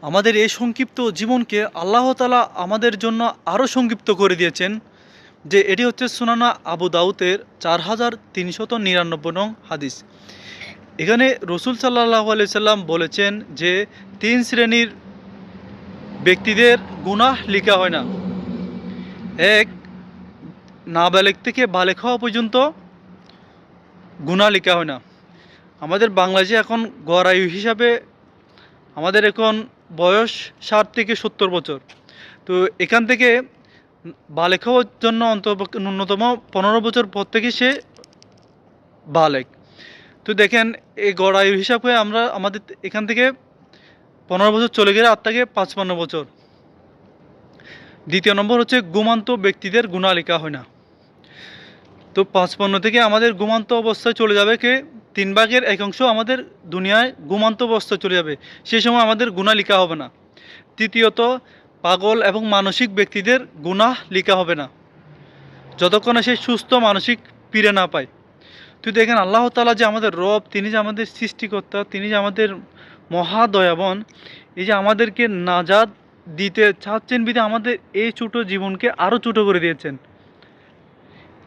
আমাদের এই সংক্ষিপ্ত জীবনকে আল্লাহ তাআলা আমাদের জন্য আরও সংক্ষিপ্ত করে দিয়েছেন। যে এটি হচ্ছে সুনানা আবু দাউদের 4399 নং হাদিস। এখানে রসুল সাল্লাল্লাহু আলাইহি সাল্লাম বলেছেন যে 3 শ্রেণীর ব্যক্তিদের গুনাহ লিখা হয় না। এক, নাবালেগ থেকে বালেগ হওয়া পর্যন্ত গুনাহ লিখা হয় না। আমাদের বাংলাদেশে এখন গড় আয়ু হিসাবে আমাদের এখন বয়স 60 থেকে 70 বছর। তো এখান থেকে বালেগ হওয়ার জন্য অন্তপক্ষে ন্যূনতম 15 বছর পর থেকে সে বালেগ। তো দেখেন এই গড় আয়ুর হিসাব করে আমরা আমাদের এখান থেকে 15 বছর চলে গেলে আর থাকে 55 বছর। দ্বিতীয় নম্বর হচ্ছে ঘুমান্ত ব্যক্তিদের গুনাহ লেখা হয় না। তো 55 থেকে আমাদের ঘুমান্ত অবস্থায় চলে যাবে কে 1/3 আমাদের দুনিয়ায় ঘুমান্ত অবস্থায় চলে যাবে, সেই সময় আমাদের গুনাহ লেখা হবে না। তৃতীয়ত, পাগল এবং মানসিক ব্যক্তিদের গুনাহ লেখা হবে না যতক্ষণ না সে সুস্থ মানসিক ফিরে না পায়। তো দেখেন আল্লাহ তাআলা যে আমাদের রব, তিনি যে আমাদের সৃষ্টিকর্তা, তিনি যে আমাদের মহাদয়াবান, এই যে আমাদেরকে নাজাত দিতে চাচ্ছেন বিধে আমাদের এই ছোট জীবনকে আরও ছোট করে দিয়েছেন।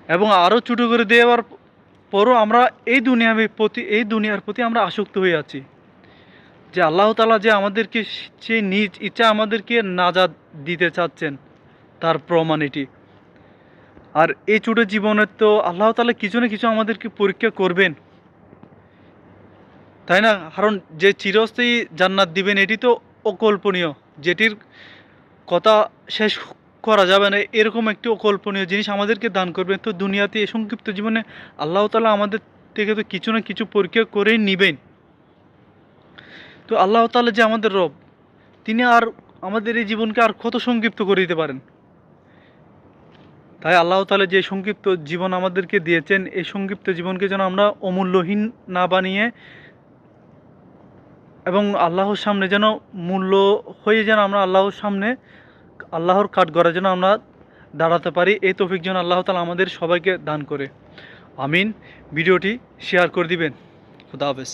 এবং আরও ছোট করে দেওয়ার পরও আমরা এই দুনিয়ার প্রতি আমরা আসক্ত হয়ে আছি। যে আল্লাহ তাআলা যে আমাদেরকে সে নিজ ইচ্ছা আমাদেরকে নাজাত দিতে চাচ্ছেন, তার প্রমাণ এটি। আর এই ছোট জীবনে তো আল্লাহ তাআলা কিছু না কিছু আমাদেরকে পরীক্ষা করবেন, তাই না? কারণ যে চিরস্থায়ী জান্নাত দিবেন এটি তো অকল্পনীয়, যেটির কথা শেষ করা যাবে না, এরকম একটি অকল্পনীয় জিনিস আমাদেরকে দান করবেন। তো দুনিয়াতে এই সংক্ষিপ্ত জীবনে আল্লাহ তাআলা আমাদের থেকে তো কিছু না কিছু পরীক্ষা করেই নেবেন। তো আল্লাহ তাআলা যে আমাদের রব, তিনি আর আমাদের এই জীবনকে আর কত সংক্ষিপ্ত করে দিতে পারেন। তাই আল্লাহ তাআলা যে সংক্ষিপ্ত জীবন আমাদেরকে দিয়েছেন, এই সংক্ষিপ্ত জীবনকে যেন আমরা অমূল্যহীন না বানিয়ে এবং আল্লাহর সামনে যেন মূল্য হয়ে যেন আমরা আল্লাহর সামনে আল্লাহর কাঠগড়ায় যেন আমরা দাঁড়াতে পারি, এই তৌফিক যেন আল্লাহ তাআলা আমাদের সবাইকে দান করে। আমিন। ভিডিওটি শেয়ার করে দিবেন। খুদা হাফেজ।